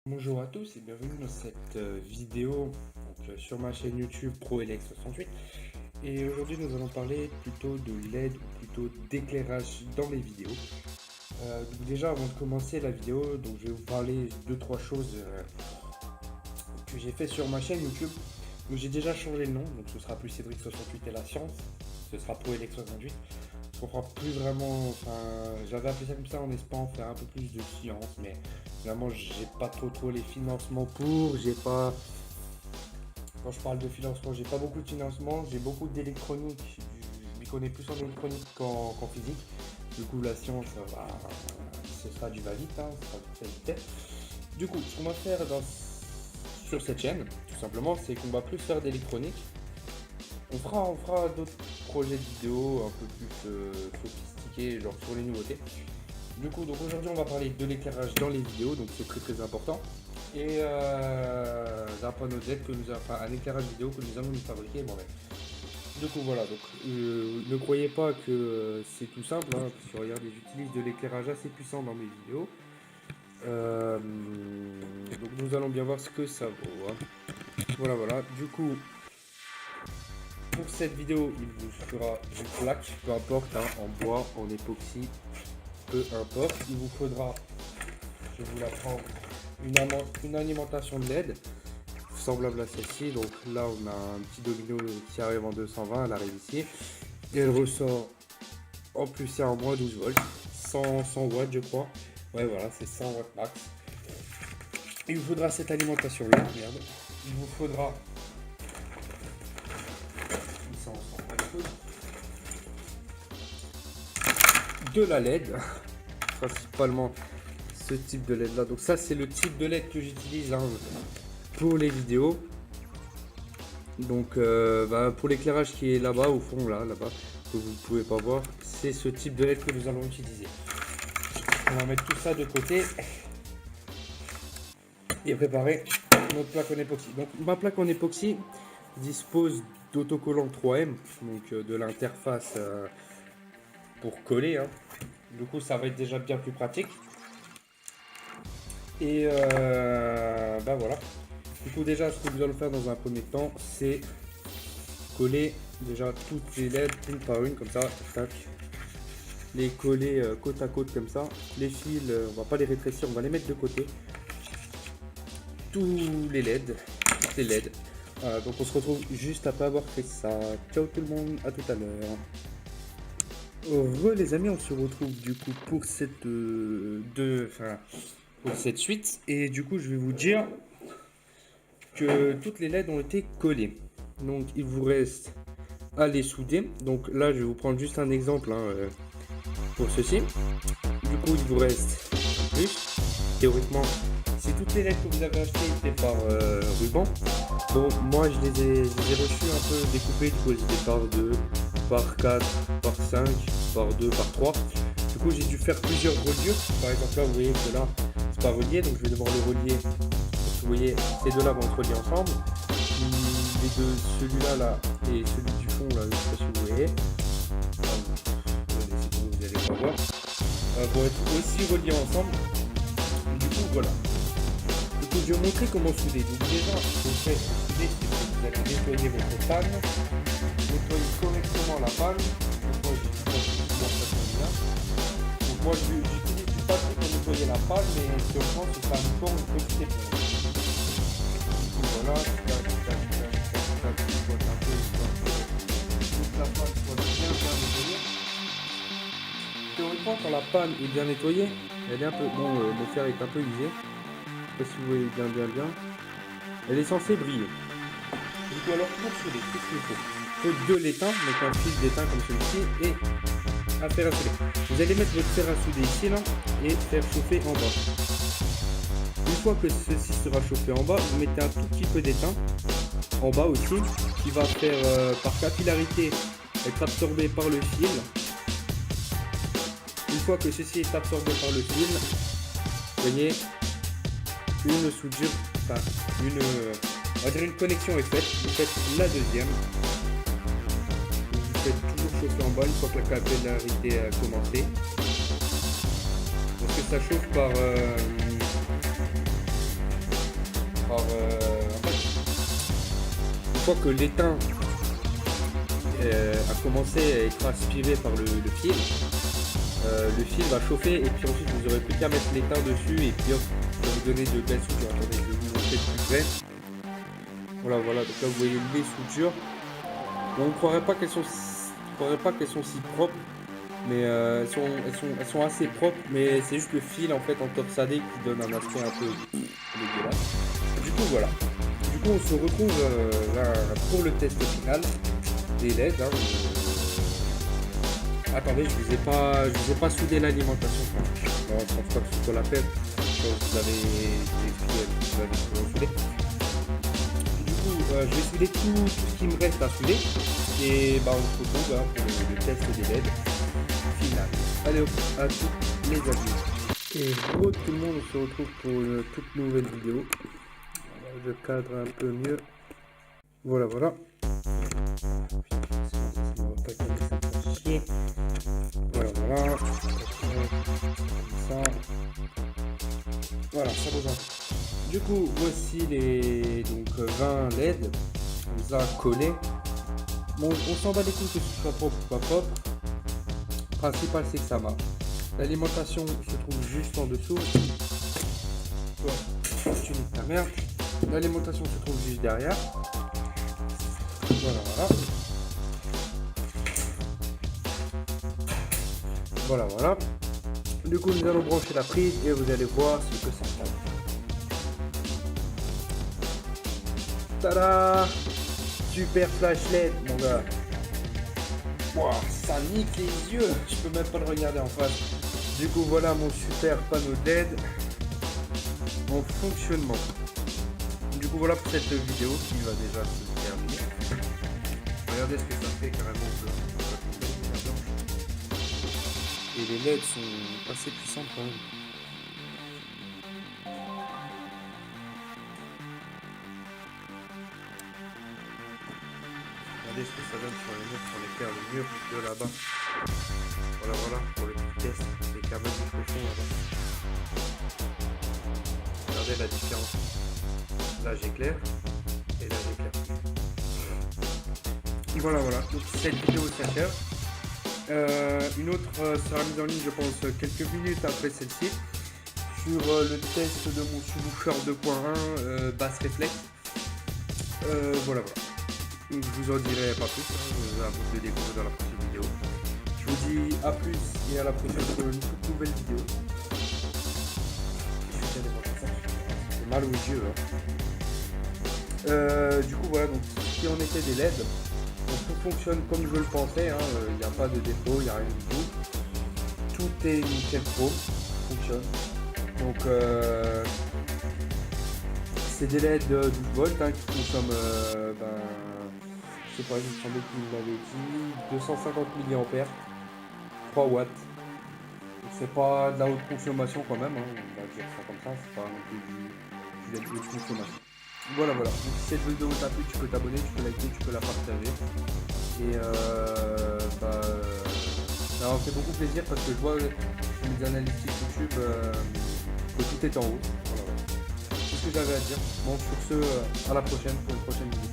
Bonjour à tous et bienvenue dans cette vidéo sur ma chaîne YouTube ProElec68. Et aujourd'hui nous allons parler plutôt de LED ou plutôt d'éclairage dans les vidéos. Donc déjà avant de commencer la vidéo, donc je vais vous parler de trois choses que j'ai fait sur ma chaîne YouTube. Donc j'ai déjà changé le nom, donc ce sera plus Cédric68 et la science, ce sera ProElec68. Je comprends plus vraiment, j'avais appelé ça comme ça en espérant faire un peu plus de science, mais vraiment j'ai pas trop les financements pour, quand je parle de financement, j'ai pas beaucoup de financement, j'ai beaucoup d'électronique, je m'y connais plus en électronique qu'en physique. Du coup la science, ce sera du va-vite, ce sera du vite. Du coup, ce qu'on va faire sur cette chaîne, tout simplement, c'est qu'on va plus faire d'électronique. On fera d'autres projets de vidéo un peu plus sophistiqués, genre sur les nouveautés. Du coup, donc aujourd'hui, on va parler de l'éclairage dans les vidéos, donc c'est très important. Et d'un panneau LED un éclairage vidéo que nous allons nous fabriquer moi-même. Du coup, voilà, donc ne croyez pas que c'est tout simple, parce que regardez, j'utilise de l'éclairage assez puissant dans mes vidéos. Donc nous allons bien voir ce que ça vaut. Voilà. Du coup, pour cette vidéo, il vous fera une plaque, peu importe, en bois, en époxy, peu importe. Il vous faudra, je vais vous la prendre, une alimentation de LED, semblable à celle-ci. Donc là, on a un petit domino qui arrive en 220, elle arrive ici. Et elle ressort, en plus c'est en moins 12 volts, 100 watts je crois. Ouais, voilà, c'est 100 watts max. Il vous faudra cette alimentation-là, merde. Il vous faudra de la LED, principalement ce type de LED là. Donc ça c'est le type de LED que j'utilise pour les vidéos. Donc pour l'éclairage qui est là-bas au fond, là-bas, que vous ne pouvez pas voir, c'est ce type de LED que nous allons utiliser. On va mettre tout ça de côté et préparer notre plaque en époxy. Donc ma plaque en époxy dispose d'autocollant 3M, donc de l'interface pour coller. Du coup ça va être déjà bien plus pratique. Et voilà. Du coup déjà ce que nous allons faire dans un premier temps, c'est coller déjà toutes les LED une par une comme ça, tac. Les coller côte à côte comme ça. Les fils, on va pas les rétrécir, on va les mettre de côté. Tous les LED, toutes les LED. Voilà, donc on se retrouve juste après avoir fait ça. Ciao tout le monde, à tout à l'heure. Les amis, on se retrouve du coup pour cette suite, et du coup je vais vous dire que toutes les LED ont été collées. Donc il vous reste à les souder. Donc là je vais vous prendre juste un exemple pour ceci. Du coup il vous reste plus. Théoriquement, si toutes les LED que vous avez achetées étaient par ruban, bon moi je les ai reçus un peu découpés. Du coup elles étaient par 2, par 4, par 5, par 2, par 3. Du coup j'ai dû faire plusieurs reliures. Par exemple là vous voyez que là c'est pas relié, donc je vais devoir le relier. Vous voyez, ces deux là vont être reliés ensemble. Les deux, celui-là là et celui du fond là, je sais pas si vous voyez. Vous allez pas voir. Vont être aussi reliés ensemble. Du coup voilà. Du coup je vais vous montrer comment souder. Donc déjà, ce que vous faites souder, c'est que vous allez nettoyer votre panne. Nettoyer correctement la panne. Donc moi j'utilise du papier pour nettoyer la panne, mais si on prend, c'est pas une petite éponge. Voilà, théoriquement, quand la panne est bien nettoyée, elle est un peu. Bon, mon fer est un peu usé. Je sais pas si vous voyez bien. Elle est censée briller. Du coup, alors pour souder, qu'est-ce qu'il faut? Il faut de l'étain, donc un fil d'étain comme celui-ci, et un fer à souder. Vous allez mettre votre fer à souder ici là, et faire chauffer en bas. Une fois que ceci sera chauffé en bas, vous mettez un tout petit peu d'étain en bas aussi, qui va faire par capillarité être absorbé par le fil. Une fois que ceci est absorbé par le fil, vous voyez, une soudure, on va dire une connexion est faite. Vous faites la deuxième. Vous faites toujours chauffer en bas une fois que la capillarité a commencé. Parce que ça chauffe par par... en fait, une fois que l'étain a commencé à être aspiré par le fil va chauffer et puis ensuite vous aurez plus qu'à mettre l'étain dessus et puis hop, ça va vous donner de belles soudures. Attendez, je vais vous montrer de plus près. Voilà, donc là vous voyez les soudures. Bon, on ne croirait pas qu'elles sont si propres, mais elles sont assez propres, mais c'est juste le fil en fait en torsadé qui donne un aspect un peu dégueulasse. Du coup voilà. Du coup on se retrouve là, pour le test final des LED. Hein. Attendez, je vous ai pas soudé l'alimentation. Non, je pense pas que ce soit la peine. Vous avez soudé. Du coup, je vais souder tout ce qui me reste à souder. Et bah, on se retrouve pour le test des LED final. Allez hop, à tous les amis. Et bon, tout le monde, on se retrouve pour une toute nouvelle vidéo. Je cadre un peu mieux. Voilà. Voilà. Voilà, ça vous a. Du coup, voici les 20 LED. On les a collés. Bon, on s'en bat les couilles que ce soit propre ou pas propre. Le principal, c'est que ça marche. L'alimentation se trouve juste en dessous. Toi, tu niques ta merde. L'alimentation se trouve juste derrière. Voilà. Du coup, nous allons brancher la prise et vous allez voir ce que ça fait. Tada! Super flash LED, mon gars. Wow, ça nique les yeux. Je peux même pas le regarder en face. Du coup, voilà mon super panneau LED en fonctionnement. Du coup, voilà pour cette vidéo qui va déjà se terminer. Regardez ce que ça fait carrément. Et les LED sont assez puissantes quand même. Regardez ce que ça donne sur les murs, sur les paires de murs de là-bas. Voilà, pour le petit test, les câbles du cochon là-bas. Regardez la différence. Là j'éclaire et là j'éclaire. Voilà. Donc cette vidéo s'achève. Une autre sera mise en ligne, je pense, quelques minutes après celle-ci, sur le test de mon subwoofer 2.1 basse réflexe. Voilà. Donc, je vous en dirai pas plus, à vous de le découvrir dans la prochaine vidéo. Je vous dis à plus et à la prochaine pour une toute nouvelle vidéo. J'ai mal aux yeux. Du coup voilà, donc ce qui en était des LED. Donc, tout fonctionne comme je le pensais, il n'y a pas de défaut, il n'y a rien du tout. Tout est nickel pro, fonctionne. Donc c'est des LED 12 volts qui consomment, je sais pas, il me semblait qu'il m'avait dit 250 mAh, 3 watts. Donc c'est pas de la haute consommation quand même, on va dire ça comme ça, c'est pas non plus du LED de haute consommation. Voilà. Donc si cette vidéo t'a plu, tu peux t'abonner, tu peux liker, tu peux la partager. Et ça m'a fait beaucoup plaisir parce que je vois sur mes analytiques YouTube que tout est en haut. Voilà. C'est ce que j'avais à dire. Bon, sur ce, à la prochaine pour une prochaine vidéo.